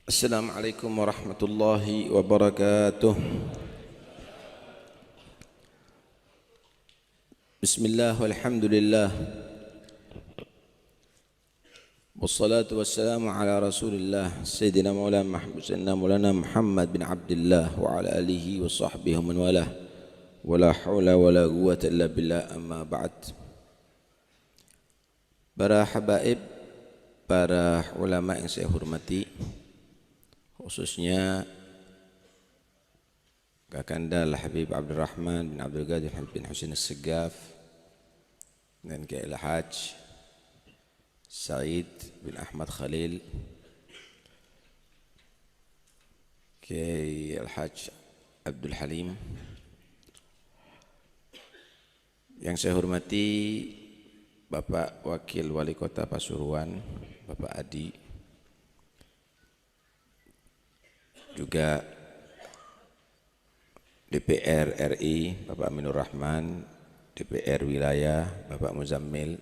Assalamualaikum warahmatullahi wabarakatuh. Bismillah walhamdulillah. Wassalatu wassalamu ala rasulillah Sayyidina Maulana Muhammad bin Abdullah wa ala alihi wa sahbihi man walah. Wala hawla wala quwwata illa billah, amma ba'd. Para habaib, para ulama yang saya hormati, khususnya Kakanda Al-Habib Abdurrahman bin Abdul Qadir bin Husain As-Segaf dan Kiai Al-Hajj Said bin Ahmad Khalil, Kiai Al-Hajj Abdul Halim. Yang saya hormati Bapak Wakil Wali Kota Pasuruan, Bapak Adi, juga DPR RI Bapak Aminur Rahman, DPR Wilayah Bapak Muzammil,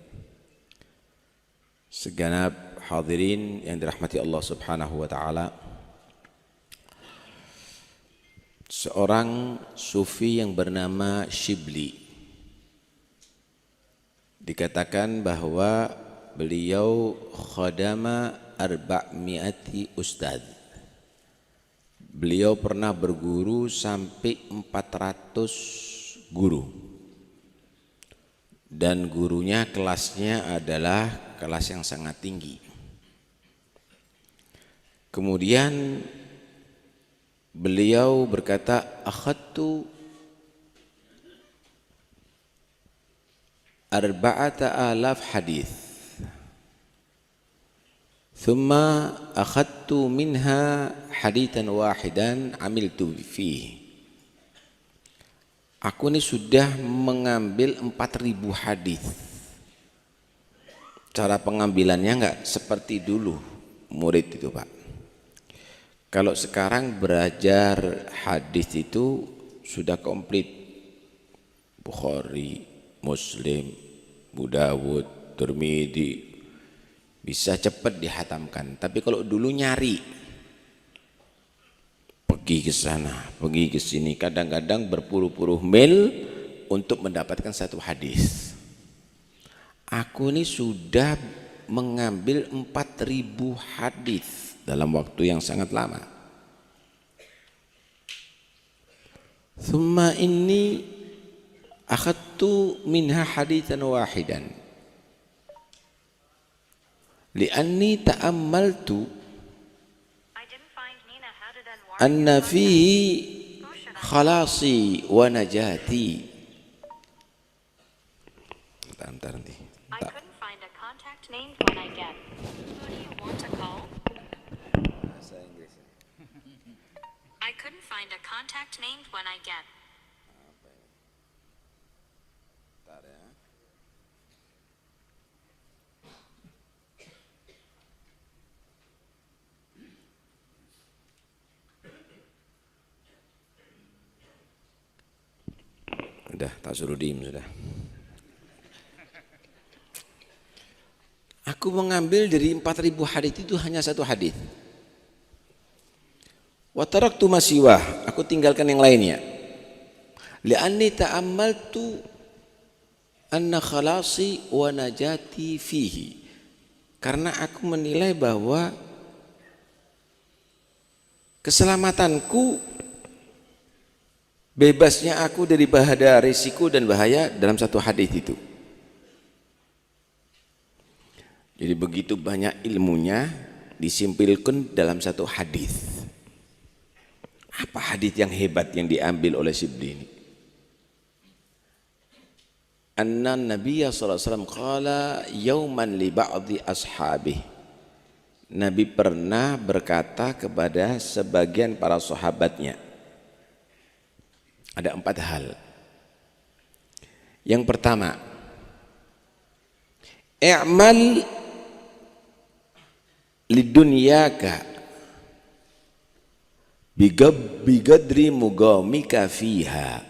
segenap hadirin yang dirahmati Allah Subhanahu wa taala. Seorang sufi yang bernama Shibli dikatakan bahwa beliau khadama arba'mi'ati ustadz. Beliau pernah berguru sampai 400 guru. Dan gurunya kelasnya adalah kelas yang sangat tinggi. Kemudian beliau berkata, akhadtu arba'ata alaf hadis, thumma akhadtu minha hadithan wahidan amiltu fihi. Aku ini sudah mengambil 4.000 hadis. Cara pengambilannya enggak seperti dulu murid itu, Pak. Kalau sekarang belajar hadis itu sudah komplit, Bukhari, Muslim, Abu Dawud, Tirmidzi, bisa cepat dihatamkan. Tapi kalau dulu nyari, pergi ke sana, pergi ke sini, kadang-kadang berpuluh-puluh mil untuk mendapatkan satu hadis. Aku ini sudah mengambil 4.000 hadis dalam waktu yang sangat lama. Thumma inni akhadtu minha hadithan wahidan li'anni ta'ammaltu anna fihi khalasi wa najati. Bentar nanti. I couldn't find a contact named when I get. Who do you want to call? Bahasa Inggris. I couldn't find a contact named when I get. Bentar ya. Udah, tak suruh diem sudah. Aku mengambil dari 4.000 hadis itu hanya satu hadis. Wa taraktu ma siwah, aku tinggalkan yang lainnya. Li'anni ta'ammaltu anna khalasi wa najati fihi. Karena aku menilai bahwa keselamatanku, bebasnya aku dari bahaya, risiko dan bahaya dalam satu hadis itu. Jadi begitu banyak ilmunya disimpulkan dalam satu hadis. Apa hadis yang hebat yang diambil oleh Shibli ini? Anna Nabiya sallallahu alaihi wasallam qala yauman li ba'dhi ashabih. Nabi pernah berkata kepada sebagian para sahabatnya. Ada 4 hal. Yang pertama, i'mal lidunyaka bigadri mugamika fiha.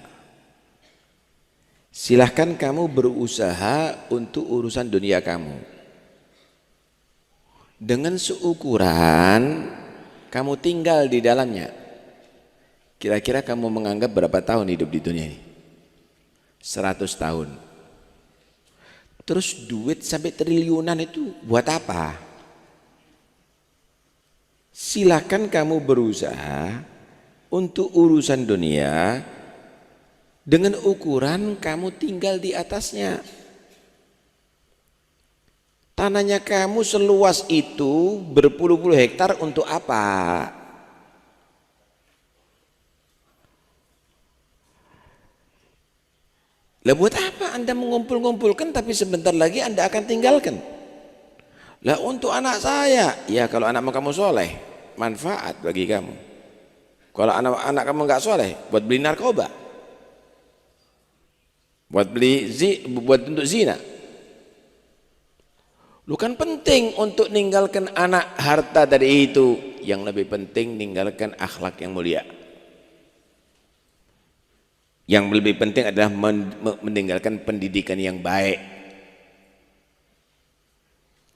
Silahkan kamu berusaha untuk urusan dunia kamu dengan seukuran kamu tinggal di dalamnya, kira-kira kamu menganggap berapa tahun hidup di dunia ini? 100 tahun. Terus duit sampai triliunan itu buat apa? Silakan kamu berusaha untuk urusan dunia dengan ukuran kamu tinggal di atasnya. Tanahnya kamu seluas itu berpuluh-puluh hektar untuk apa? Lah buat apa Anda mengumpul-ngumpulkan tapi sebentar lagi Anda akan tinggalkan? Lah untuk anak saya, ya kalau anakmu kamu soleh, manfaat bagi kamu. Kalau anak kamu nggak soleh, buat beli narkoba, buat untuk zina. Lu kan penting untuk ninggalkan anak harta dari itu. Yang lebih penting ninggalkan akhlak yang mulia. Yang lebih penting adalah meninggalkan pendidikan yang baik.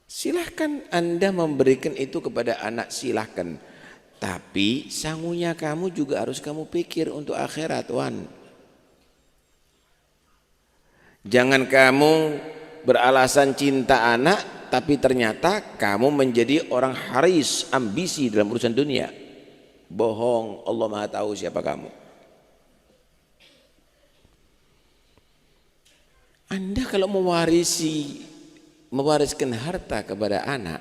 Silahkan Anda memberikan itu kepada anak, silahkan. Tapi sangunya kamu juga harus kamu pikir untuk akhirat, Wan. Jangan kamu beralasan cinta anak tapi ternyata kamu menjadi orang haris, ambisi dalam urusan dunia. Bohong, Allah Maha tahu siapa kamu. Anda kalau mewariskan harta kepada anak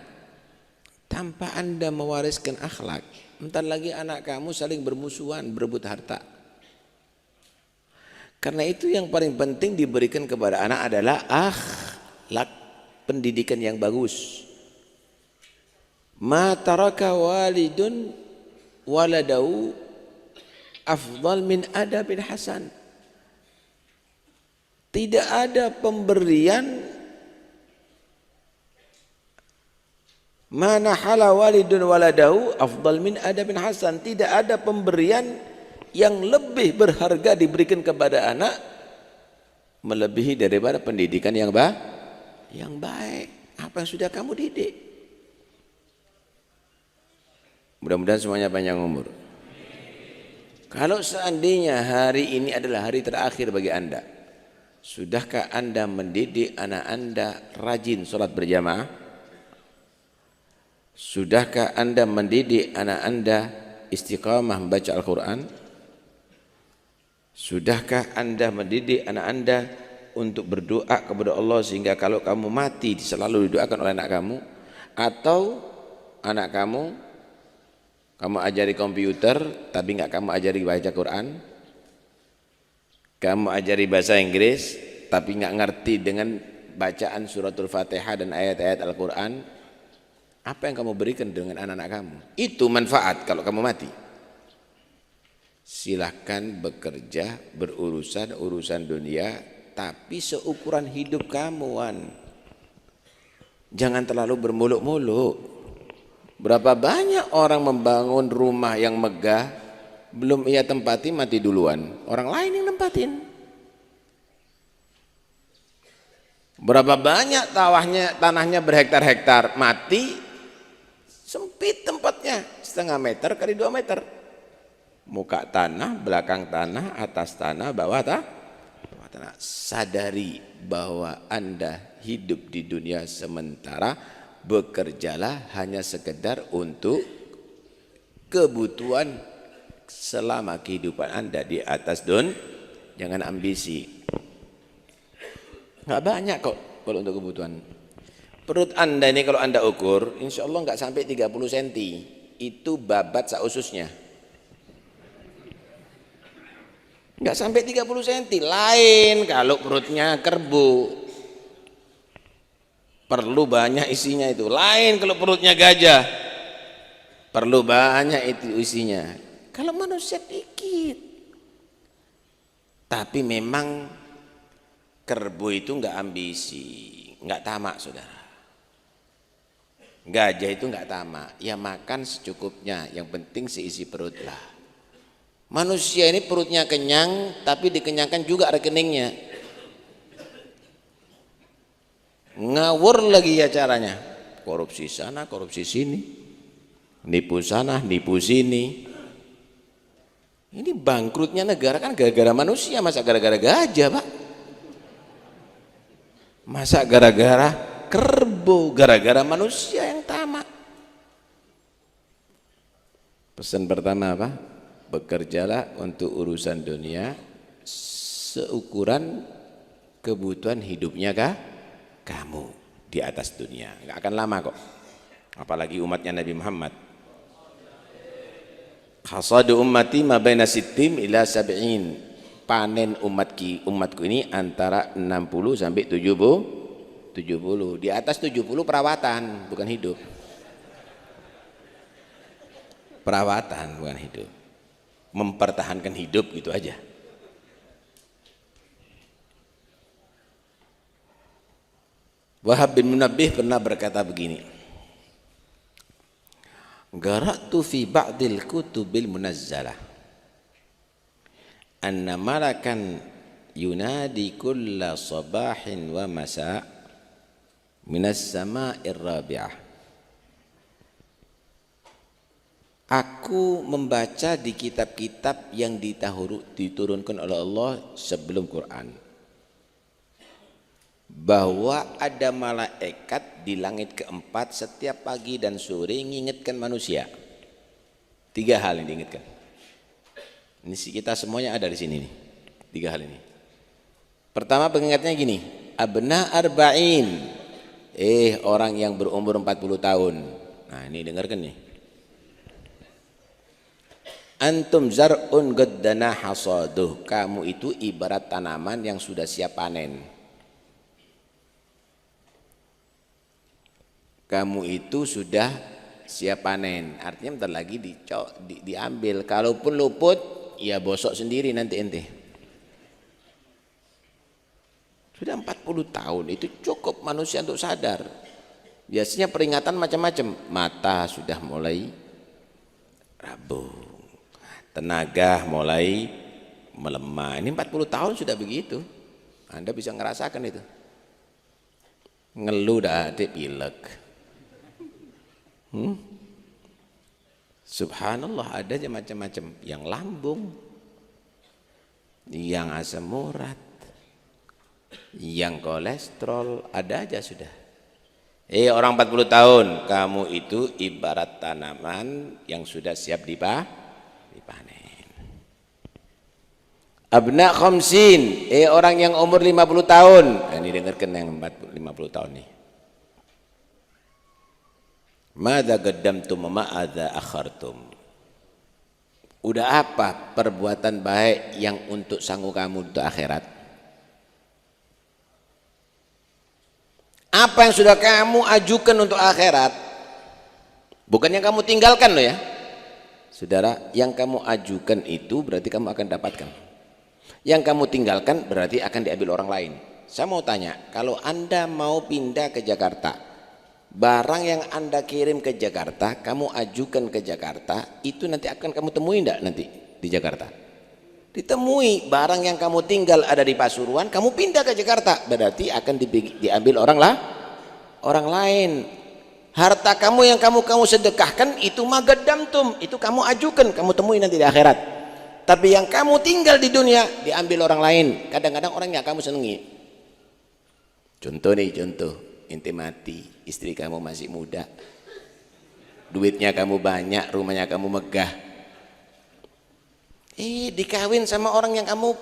tanpa Anda mewariskan akhlak, entar lagi anak kamu saling bermusuhan, berebut harta. Karena itu yang paling penting diberikan kepada anak adalah akhlak, pendidikan yang bagus. Ma taraka walidun waladau afdal min adabin hasan. Tidak ada pemberian mana hala walidun waladau afdal min adabin hasan. Tidak ada pemberian yang lebih berharga diberikan kepada anak melebihi daripada pendidikan yang baik. Apa yang sudah kamu didik. Mudah-mudahan semuanya panjang umur. Kalau seandainya hari ini adalah hari terakhir bagi Anda, sudahkah Anda mendidik anak Anda rajin sholat berjamaah? Sudahkah Anda mendidik anak Anda istiqamah membaca Al-Quran? Sudahkah Anda mendidik anak Anda untuk berdoa kepada Allah sehingga kalau kamu mati selalu didoakan oleh anak kamu? Atau anak kamu ajari komputer tapi nggak kamu ajari baca Quran, kamu ajari bahasa Inggris tapi nggak ngerti dengan bacaan suratul Fatihah dan ayat-ayat Al-Quran? Apa yang kamu berikan dengan anak-anak kamu? Itu manfaat kalau kamu mati. Silahkan bekerja, urusan dunia, tapi seukuran hidup kamu, Wan. Jangan terlalu bermuluk-muluk. Berapa banyak orang membangun rumah yang megah, belum ia tempati mati duluan, orang lain yang nempatin. Berapa banyak tanahnya berhektar-hektar, mati sempit tempatnya, 0,5 meter kali 2 meter. Muka tanah, belakang tanah, atas tanah, bawah tanah. Sadari bahwa Anda hidup di dunia sementara, bekerjalah hanya sekedar untuk kebutuhan selama kehidupan Anda di atas jangan ambisi. Nggak banyak kok kalau untuk kebutuhan. Perut Anda ini kalau Anda ukur, insya Allah nggak sampai 30 cm. Itu babat saususnya. Nggak sampai 30 cm. Lain kalau perutnya kerbau, perlu banyak isinya itu. Lain kalau perutnya gajah, perlu banyak itu isinya. Kalau manusia dikit. Tapi memang kerbau itu nggak ambisi, nggak tamak, saudara. Gajah itu nggak tamak, ya makan secukupnya. Yang penting seisi perut lah. Manusia ini perutnya kenyang, tapi dikenyangkan juga rekeningnya. Ngawur lagi ya caranya. Korupsi sana, korupsi sini. nipu sana, nipu sini. Ini bangkrutnya negara kan gara-gara manusia, masa gara-gara gajah, Pak? Masa gara-gara kerbau, gara-gara manusia yang tamak. Pesan pertama apa? Bekerjalah untuk urusan dunia seukuran kebutuhan hidupnya kamu di atas dunia. Nggak akan lama kok. Apalagi umatnya Nabi Muhammad. Hasadu ummati ma baina sittim ila sab'in. Panen umatku ini antara 60 sampai 70. Di atas 70 perawatan, bukan hidup. Perawatan bukan hidup. Mempertahankan hidup gitu aja. Wahab bin Munabbih pernah berkata begini, Gara'tu fi ba'dil kutubil munazzalah anna malakan yunadi kulla sabahin wa masa' minas sama'ir rabi'ah. Aku membaca di kitab-kitab yang diturunkan oleh Allah sebelum Quran bahwa ada malaikat di langit keempat setiap pagi dan sore mengingatkan manusia. 3 hal yang diingatkan. Ini kita semuanya ada di sini nih. 3 hal ini. Pertama pengingatnya gini, abna arba'in. Orang yang berumur 40 tahun. Nah, ini dengarkan nih. Antum zar'un gaddana hasaduh. Kamu itu ibarat tanaman yang sudah siap panen. Kamu itu sudah siap panen, artinya bentar lagi diambil. Kalaupun luput, ya bosok sendiri nanti ente. Sudah 40 tahun, itu cukup manusia untuk sadar. Biasanya peringatan macam-macam. Mata sudah mulai rabun, tenaga mulai melemah. Ini 40 tahun sudah begitu. Anda bisa ngerasakan itu. Ngeluh dah adik pilek. Subhanallah, ada aja macam-macam. Yang lambung, yang asam urat, yang kolesterol, ada aja sudah. Orang 40 tahun, kamu itu ibarat tanaman yang sudah siap dipanen. Abna khamsin, orang yang umur 50 tahun. Nah, ini dengarkan yang 50 tahun nih. Madza qaddamtum ma adza akhartum. Udah apa perbuatan baik yang untuk sanggup kamu untuk akhirat? Apa yang sudah kamu ajukan untuk akhirat? Bukan yang kamu tinggalkan loh ya. Saudara, yang kamu ajukan itu berarti kamu akan dapatkan. Yang kamu tinggalkan berarti akan diambil orang lain. Saya mau tanya, kalau Anda mau pindah ke Jakarta, barang yang Anda kirim ke Jakarta, kamu ajukan ke Jakarta, itu nanti akan kamu temui enggak nanti di Jakarta? Ditemui. Barang yang kamu tinggal ada di Pasuruan, kamu pindah ke Jakarta, berarti akan diambil orang lain. Harta kamu yang kamu sedekahkan itu magadamtum, itu kamu ajukan, kamu temui nanti di akhirat. Tapi yang kamu tinggal di dunia diambil orang lain. Kadang-kadang orang yang kamu senangi. Contoh, ente mati, istri kamu masih muda, duitnya kamu banyak, rumahnya kamu megah, dikawin sama orang yang kamu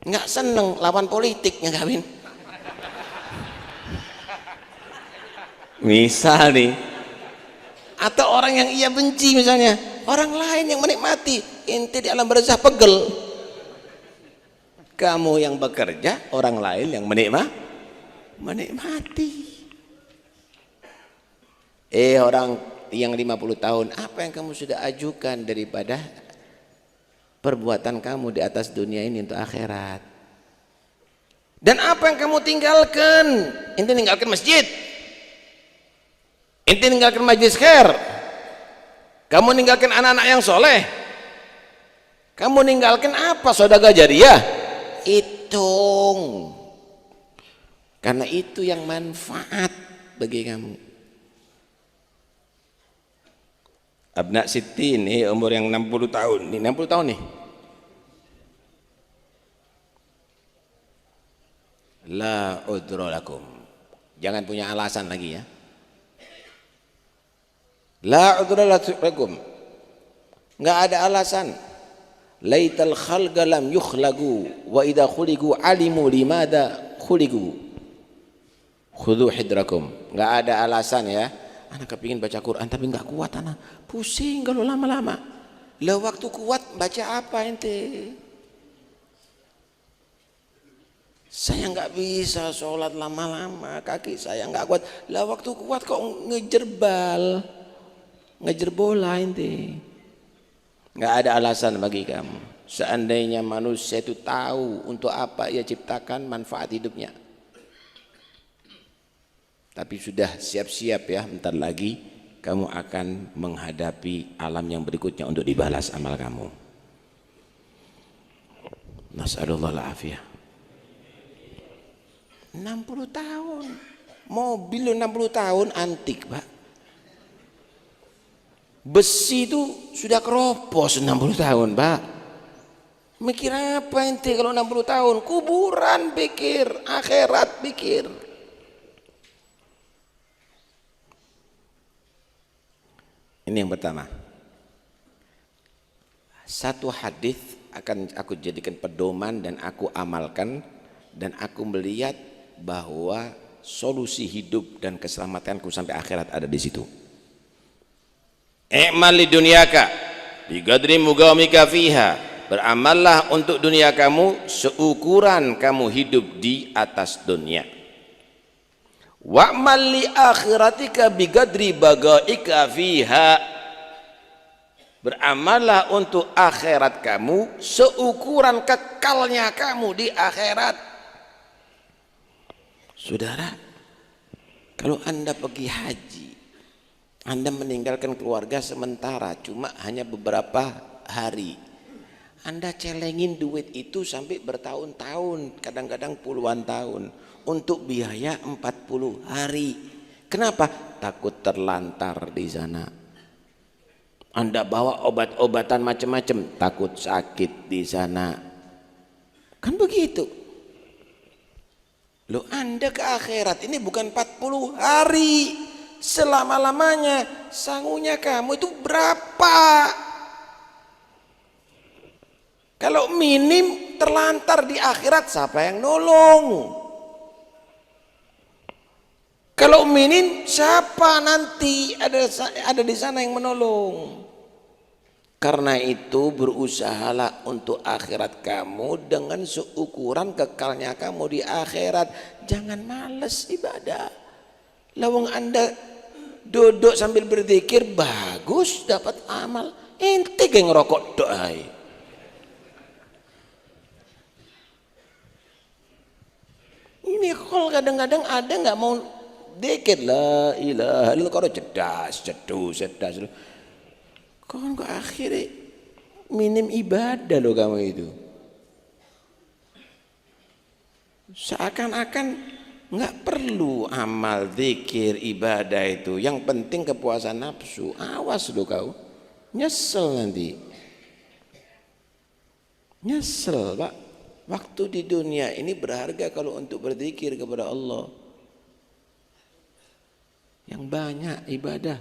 nggak seneng, lawan politiknya kawin. Misal nih, atau orang yang ia benci misalnya, orang lain yang menikmati, ente di alam barzah pegel. Kamu yang bekerja, orang lain yang menikmati. Orang yang 50 tahun, apa yang kamu sudah ajukan daripada perbuatan kamu di atas dunia ini untuk akhirat? Dan apa yang kamu tinggalkan? Ente tinggalkan masjid, ente tinggalkan majlis khair, kamu tinggalkan anak-anak yang soleh, kamu tinggalkan apa? Sedekah jariyah. Hitung, karena itu yang manfaat bagi kamu. Abna Siti ini umur yang 60 tahun. Ini 60 tahun nih. La udra lakum. Jangan punya alasan lagi ya. La udra lakum. Enggak ada alasan. Laital khalqa lam yukhlagu wa idza khuliqu alimu limada khuliqu. Khudhu hidrakum. Enggak ada alasan ya. Anak kepingin baca Quran tapi enggak kuat anak. Pusing kalau lama-lama. Lah waktu kuat baca apa ente? Saya enggak bisa sholat lama-lama, kaki saya enggak kuat. Lah waktu kuat kok ngejerbal, ngejer bola ente. Enggak ada alasan bagi kamu. Seandainya manusia itu tahu untuk apa ia ciptakan manfaat hidupnya. Tapi sudah siap-siap ya, bentar lagi kamu akan menghadapi alam yang berikutnya untuk dibalas amal kamu. Nas'alullah al-afiyah. 60 tahun. Mobil 60 tahun antik, Pak. Besi itu sudah keropos 60 tahun, Pak. Mikir apa ente kalau 60 tahun? Kuburan pikir, akhirat pikir. Ini yang pertama. Satu hadis akan aku jadikan pedoman dan aku amalkan, dan aku melihat bahwa solusi hidup dan keselamatanku sampai akhirat ada di situ. I'mal li dunyaka bi qadri muqamika fiha. Beramallah untuk dunia kamu seukuran kamu hidup di atas dunia. Wa'mal li akhiratika bigadri bagaika fiha. Beramallah untuk akhirat kamu seukuran kekalnya kamu di akhirat. Saudara, kalau Anda pergi haji, Anda meninggalkan keluarga sementara cuma hanya beberapa hari, Anda celengin duit itu sampai bertahun-tahun, kadang-kadang puluhan tahun untuk biaya 40 hari. Kenapa? Takut terlantar di sana. Anda bawa obat-obatan macam-macam, takut sakit di sana. Kan begitu. Loh, Anda ke akhirat ini bukan 40 hari selama-lamanya. Sangunya kamu itu berapa? Kalau minim terlantar di akhirat, siapa yang nolong? Kalau minim, siapa nanti ada di sana yang menolong? Karena itu berusahalah untuk akhirat kamu dengan seukuran kekalnya kamu di akhirat. Jangan males ibadah. Lawang Anda duduk sambil berzikir bagus, dapat amal. Ente yang ngerokok doa. Ini kalau kadang-kadang ada nggak mau dikit la ilaha illallah, kalau cerdas. Kau ke akhirnya minim ibadah loh kamu itu. Seakan-akan nggak perlu amal, zikir, ibadah itu. Yang penting kepuasan nafsu. Awas loh kau, nyesel nanti. Nyesel, Pak. Waktu di dunia ini berharga kalau untuk berzikir kepada Allah. Yang banyak ibadah.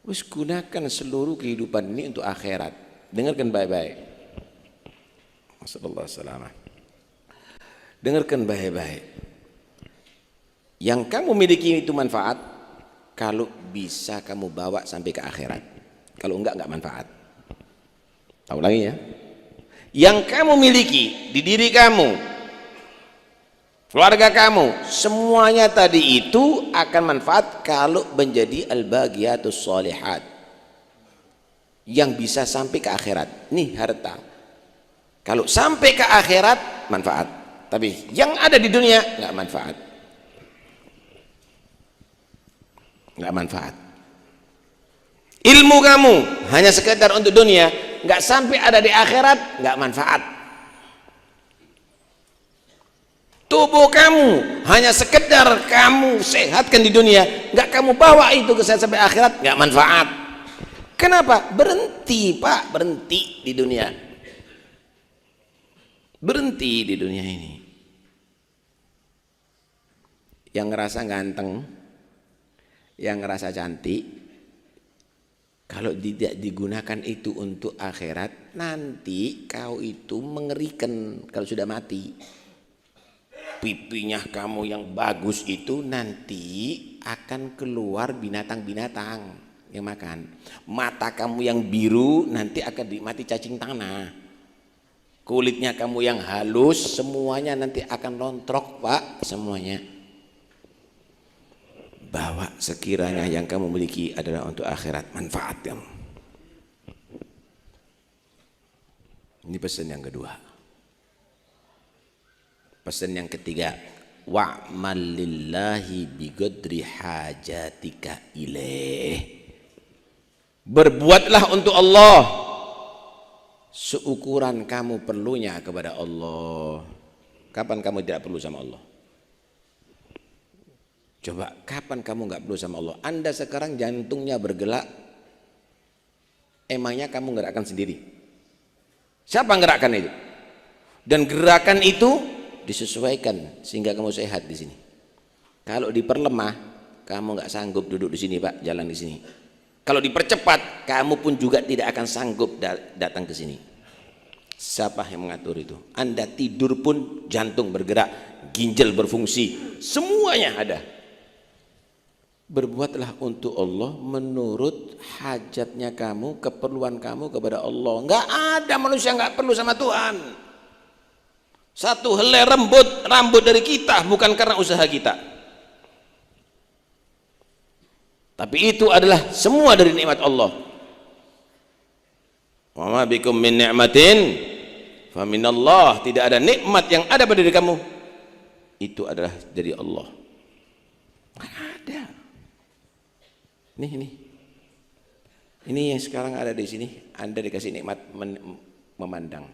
Wis gunakan seluruh kehidupan ini untuk akhirat. Dengarkan baik-baik. Masyaallah salamah. Dengarkan baik-baik. Yang kamu miliki itu manfaat kalau bisa kamu bawa sampai ke akhirat. Kalau enggak manfaat. Tahu lagi ya. Yang kamu miliki di diri kamu, keluarga kamu, semuanya tadi itu akan manfaat kalau menjadi al-baqiyatus sholihat, yang bisa sampai ke akhirat. Nih harta, kalau sampai ke akhirat manfaat, tapi yang ada di dunia nggak manfaat, nggak manfaat. Ilmu kamu hanya sekedar untuk dunia, nggak sampai ada di akhirat, nggak manfaat. Tubuh kamu hanya sekedar kamu sehatkan di dunia, nggak kamu bawa itu ke sampai akhirat, nggak manfaat. Kenapa? Berhenti Pak, berhenti di dunia. Berhenti di dunia ini. Yang ngerasa ganteng, yang ngerasa cantik, kalau tidak digunakan itu untuk akhirat, nanti kau itu mengerikan kalau sudah mati. Pipinya kamu yang bagus itu nanti akan keluar binatang-binatang yang makan. Mata kamu yang biru nanti akan mati cacing tanah. Kulitnya kamu yang halus semuanya nanti akan lontrok Pak, semuanya. Bahwa sekiranya yang kamu miliki adalah untuk akhirat, manfaat kamu. Ini pesan yang kedua. Pesan yang ketiga, wa'mal lillahi biqadri hajatika ilaih. Berbuatlah untuk Allah seukuran kamu perlunya kepada Allah. Kapan kamu tidak perlu sama Allah? Coba kapan kamu nggak perlu sama Allah? Anda sekarang jantungnya bergelak, emangnya kamu gerakkan sendiri? Siapa yang gerakkan itu? Dan gerakan itu disesuaikan sehingga kamu sehat di sini. Kalau diperlemah, kamu nggak sanggup duduk di sini Pak, jalan di sini. Kalau dipercepat, kamu pun juga tidak akan sanggup datang ke sini. Siapa yang mengatur itu? Anda tidur pun jantung bergerak, ginjal berfungsi, semuanya ada. Berbuatlah untuk Allah menurut hajatnya kamu, keperluan kamu kepada Allah. Enggak ada manusia enggak perlu sama Tuhan. Satu helai rambut dari kita bukan karena usaha kita. Tapi itu adalah semua dari nikmat Allah. Wa ma bikum min ni'matin fa minallah. Tidak ada nikmat yang ada pada diri kamu, itu adalah dari Allah. Ada. Ini yang sekarang ada di sini. Anda dikasih nikmat memandang.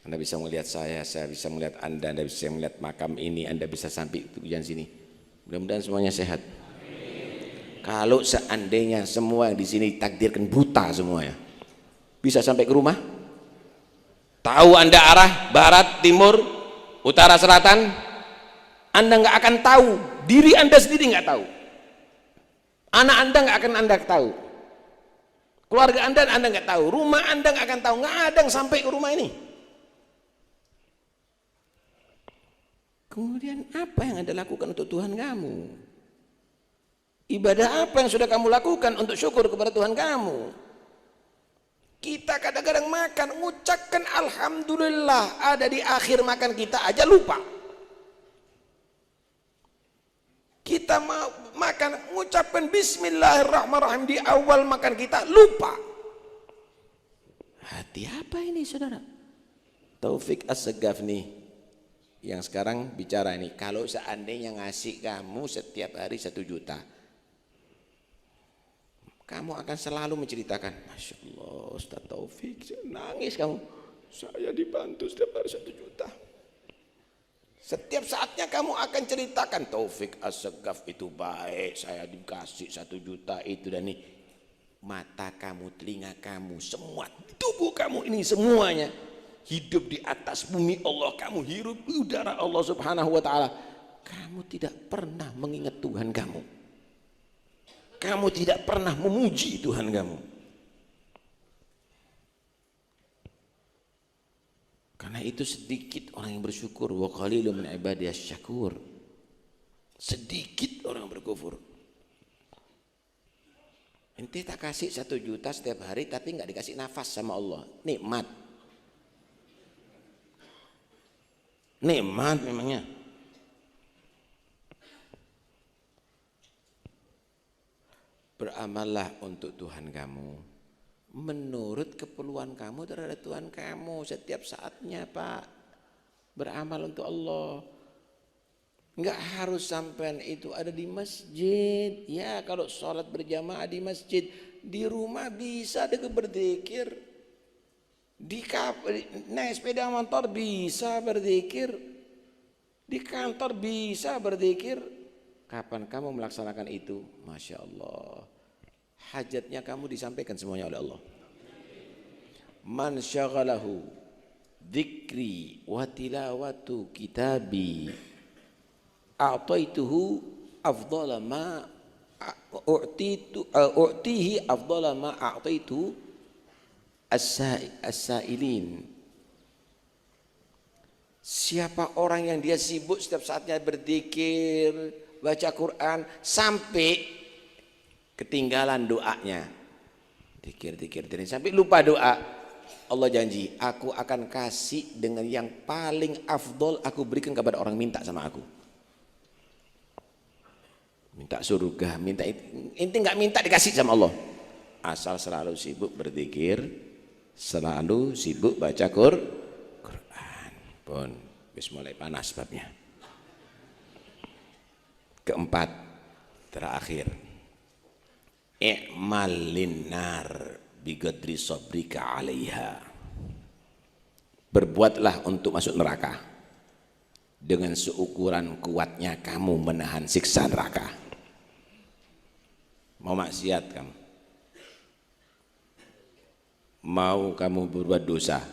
Anda bisa melihat saya bisa melihat Anda bisa melihat makam ini, Anda bisa sampai tujuan sini. Mudah-mudahan semuanya sehat. Kalau seandainya semua yang di sini takdirkan buta semuanya, bisa sampai ke rumah? Tahu Anda arah barat, timur, utara, selatan? Anda nggak akan tahu. Diri Anda sendiri nggak tahu. Anak Anda nggak akan Anda tahu. Keluarga Anda nggak tahu. Rumah Anda nggak akan tahu. Nggak ada yang sampai ke rumah ini. Kemudian apa yang Anda lakukan untuk Tuhan kamu? Ibadah apa yang sudah kamu lakukan untuk syukur kepada Tuhan kamu? Kita kadang-kadang makan, mengucapkan alhamdulillah, ada di akhir makan kita aja lupa. Kita mau makan, mengucapkan bismillahirrahmanirrahim di awal makan kita lupa. Hati apa ini saudara? Taufik As-Segaf nih yang sekarang bicara ini, kalau seandainya ngasih kamu setiap hari 1 juta, kamu akan selalu menceritakan, Masya Allah Ustaz Taufik, nangis kamu, saya dibantu setiap hari 1 juta. Setiap saatnya kamu akan ceritakan, Taufik As-Segaf itu baik, saya dikasih 1 juta itu dan ini. Mata kamu, telinga kamu, semua tubuh kamu ini semuanya hidup di atas bumi Allah, kamu hirup udara Allah Subhanahu wa ta'ala. Kamu tidak pernah mengingat Tuhan kamu. Kamu tidak pernah memuji Tuhan kamu. Karena itu sedikit orang yang bersyukur. Wa qalilun min ibadiyas syakur. Sedikit orang berkufur. Ente tak kasih 1 juta setiap hari tapi nggak dikasih nafas sama Allah. Nikmat. Nikmat memangnya. Beramallah untuk Tuhan kamu menurut keperluan kamu terhadap Tuhan kamu setiap saatnya Pak. Beramal untuk Allah. Enggak harus sampean itu ada di masjid. Ya kalau sholat berjamaah di masjid, di rumah bisa ada berzikir. Naik sepeda motor bisa berzikir. Di kantor bisa berzikir. Kapan kamu melaksanakan itu? Masya Allah. hajatnya kamu disampaikan semuanya oleh Allah. Man syaghalahu dzikri wa tilawatu kitabi a'taituhu afdhala ma u'tihi afdhala ma a'taitu as-sa'ilin. Siapa orang yang dia sibuk setiap saatnya berzikir, baca Quran sampai ketinggalan doanya, zikir sampai lupa doa, Allah janji aku akan kasih dengan yang paling afdol aku berikan kepada orang minta sama aku. Minta surga, minta inti nggak minta dikasih sama Allah, asal selalu sibuk berzikir, selalu sibuk baca Quran. Pun wis mulai panas babnya. Keempat, terakhir, i'mal linnar biqadri sabrika 'alaiha. Berbuatlah untuk masuk neraka dengan seukuran kuatnya kamu menahan siksa neraka. Mau maksiat kamu, mau kamu berbuat dosa,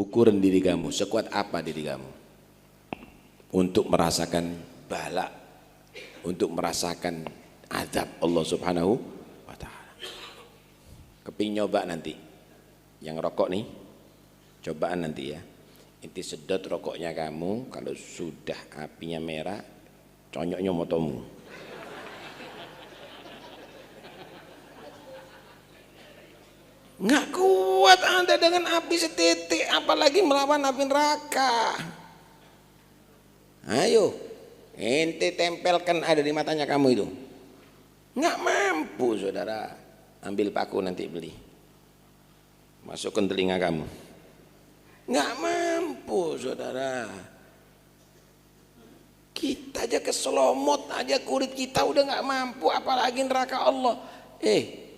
ukuran diri kamu, sekuat apa diri kamu untuk merasakan bala, untuk merasakan azab Allah Subhanahu wa ta'ala. Keping nyoba nanti yang rokok nih, cobaan nanti ya, inti sedot rokoknya kamu, kalau sudah apinya merah conyoknya motomu. Nggak kuat Anda dengan api setitik, apalagi melawan api neraka. Ayo, ente tempelkan ada di matanya kamu itu. Nggak mampu saudara. Ambil paku nanti beli, masukkan telinga kamu. Nggak mampu saudara. Kita aja keselomot aja kulit kita udah nggak mampu, apalagi neraka Allah.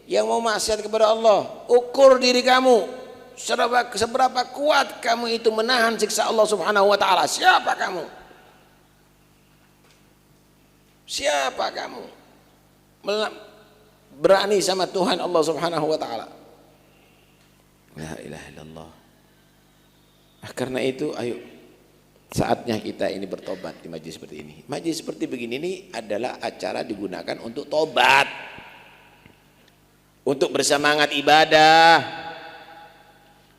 Yang mau maksiat kepada Allah, ukur diri kamu seberapa kuat kamu itu menahan siksa Allah Subhanahu wa ta'ala. Siapa kamu? Siapa kamu berani sama Tuhan Allah Subhanahu wa ta'ala? La ilaha illallah. Karena itu ayo saatnya kita ini bertobat di majlis seperti ini. Majlis seperti begini ini adalah acara digunakan untuk tobat, untuk bersemangat ibadah,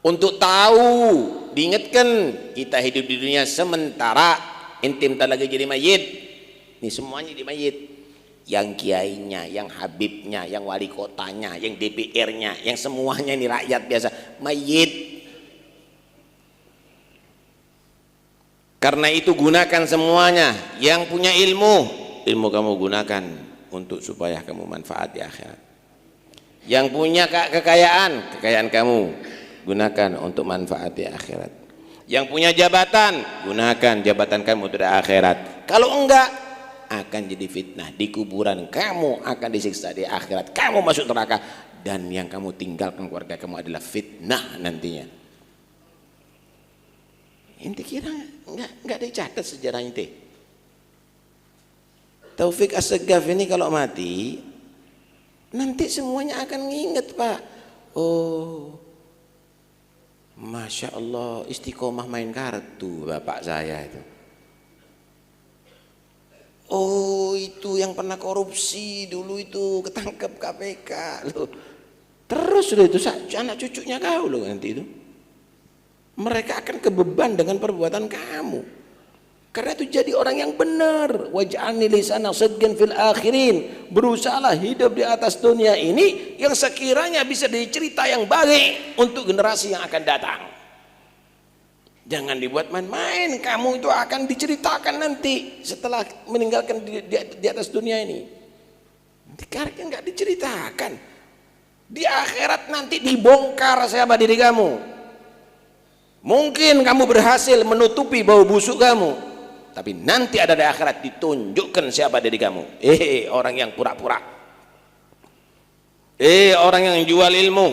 untuk tahu, diingatkan kita hidup di dunia sementara, intim tak lagi jadi mayit. Ini semuanya di mayit. Yang kiainya, yang habibnya, yang wali kotanya, yang DPR-nya, yang semuanya ini rakyat biasa, mayit. Karena itu gunakan semuanya. Yang punya ilmu kamu gunakan untuk supaya kamu manfaat di akhirat. Yang punya kekayaan kamu gunakan untuk manfaat di akhirat. Yang punya jabatan, gunakan jabatan kamu untuk di akhirat. Kalau enggak, akan jadi fitnah di kuburan, kamu akan disiksa di akhirat, kamu masuk neraka, dan yang kamu tinggalkan keluarga kamu adalah fitnah nantinya. Inti kira enggak dicatat sejarah inti. Taufik As-Saggaf ini kalau mati nanti semuanya akan nginget Pak. Oh, Masya Allah, istiqomah main kartu bapak saya itu. Oh, itu yang pernah korupsi dulu itu ketangkep KPK loh. Terus sudah itu anak cucunya kau loh nanti itu. Mereka akan kebeban dengan perbuatan kamu. Karena itu jadi orang yang benar. Waj'alni lisana sidqin fil akhirin. Berusahalah hidup di atas dunia ini yang sekiranya bisa dicerita yang baik untuk generasi yang akan datang. Jangan dibuat main-main, kamu itu akan diceritakan nanti setelah meninggalkan di atas dunia ini. Karena enggak diceritakan. Di akhirat nanti dibongkar siapa diri kamu. Mungkin kamu berhasil menutupi bau busuk kamu, tapi nanti ada di akhirat ditunjukkan siapa diri kamu. Orang yang pura-pura, orang yang jual ilmu,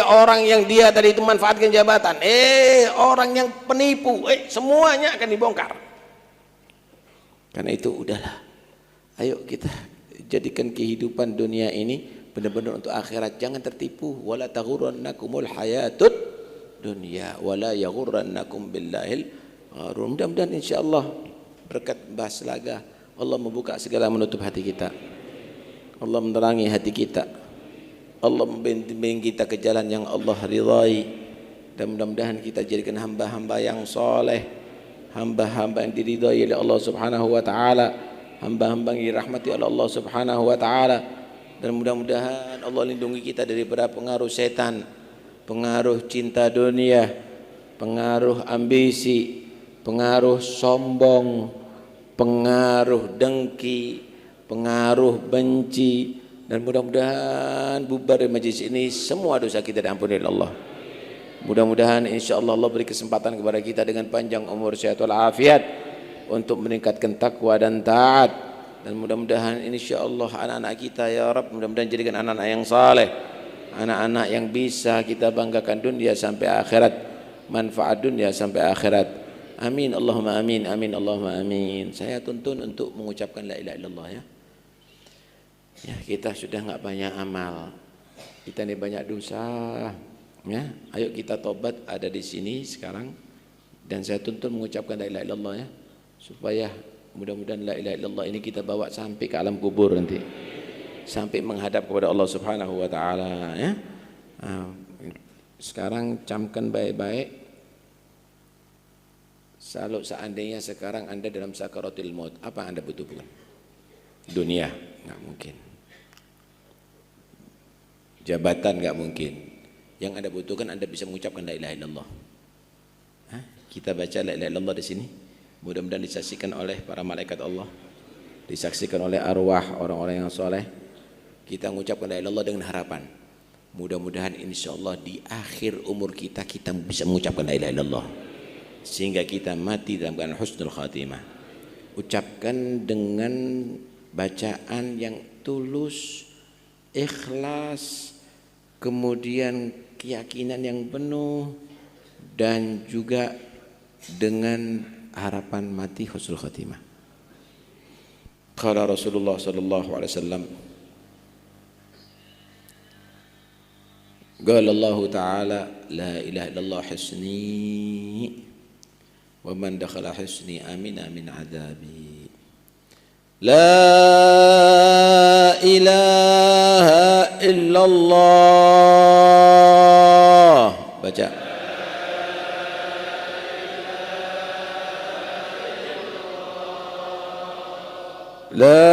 orang yang dia tadi itu manfaatkan jabatan, orang yang penipu, semuanya akan dibongkar. Karena itu udahlah, ayo kita jadikan kehidupan dunia ini benar-benar untuk akhirat. Jangan tertipu. Wala taghurrannakumul hayatud dunya wala yaghurrannakum billahil gharur. Mudah-mudahan insyaallah berkat bahas laga Allah membuka segala menutup hati kita. Allah menerangi hati kita. Allah membimbing kita ke jalan yang Allah ridai. Dan mudah-mudahan kita jadikan hamba-hamba yang soleh, hamba-hamba yang diridai oleh Allah Subhanahu wa taala, hamba-hamba yang dirahmati oleh Allah Subhanahu wa taala. Dan mudah-mudahan Allah lindungi kita dari pengaruh setan, pengaruh cinta dunia, pengaruh ambisi, pengaruh sombong, pengaruh dengki, pengaruh benci. Dan mudah-mudahan bubar di majlis ini semua dosa kita diampuni oleh Allah. Mudah-mudahan insyaallah Allah beri kesempatan kepada kita dengan panjang umur, sehat walafiat untuk meningkatkan takwa dan taat. Dan mudah-mudahan insyaallah anak-anak kita ya Rabb mudah-mudahan jadikan anak-anak yang saleh, anak-anak yang bisa kita banggakan dunia sampai akhirat, manfaat dunia sampai akhirat. Amin Allahumma amin, amin Allahumma amin. Saya tuntun untuk mengucapkan la ilaha illallah ya. Ya, kita sudah enggak banyak amal. Kita ini banyak dosa. Ya, ayo kita tobat ada di sini sekarang dan saya tuntun mengucapkan la ilaha illallah ya supaya mudah-mudahan la ilaha illallah ini kita bawa sampai ke alam kubur nanti sampai menghadap kepada Allah Subhanahu wa taala ya. Sekarang camkan baik-baik. Kalau seandainya sekarang Anda dalam sakaratul maut, apa yang Anda butuhkan? Dunia, enggak mungkin. Jabatan enggak mungkin. Yang Anda butuhkan Anda bisa mengucapkan la ilaha illallah. Kita baca la ilaha illallah di sini. Mudah-mudahan disaksikan oleh para malaikat Allah, disaksikan oleh arwah orang-orang yang soleh. Kita mengucapkan la ilaha illallah dengan harapan mudah-mudahan insyaallah di akhir umur kita bisa mengucapkan la ilaha illallah sehingga kita mati dalam keadaan husnul khatimah. Ucapkan dengan bacaan yang tulus, ikhlas, kemudian keyakinan yang penuh dan juga dengan harapan mati husnul khatimah. Qala Rasulullah sallallahu alaihi wasallam, qala Allah ta'ala la ilaha illallah hisni wa man dakhala hisni amina min adzabi. La ilaha illallah. Baca. La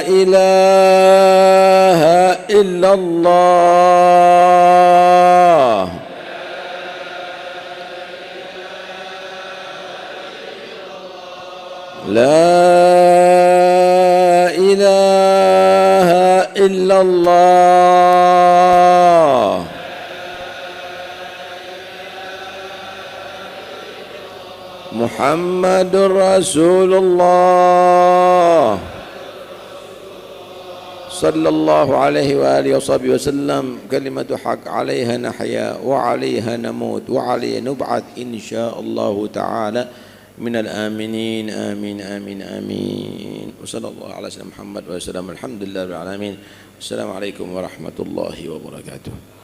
ilaha illallah. La ilaha illallah. Muhammadur Rasulullah sallallahu alaihi wa alihi wasallam. Kalimatu haq 'alaiha nahya wa 'alaiha namut wa 'alaiha nub'at insyaallah ta'ala minal aminin. Amin amin amin. Wa sallallahu ala sayyidina Muhammad wa sallam. Alhamdulillahil alamin. Assalamualaikum warahmatullahi wabarakatuh.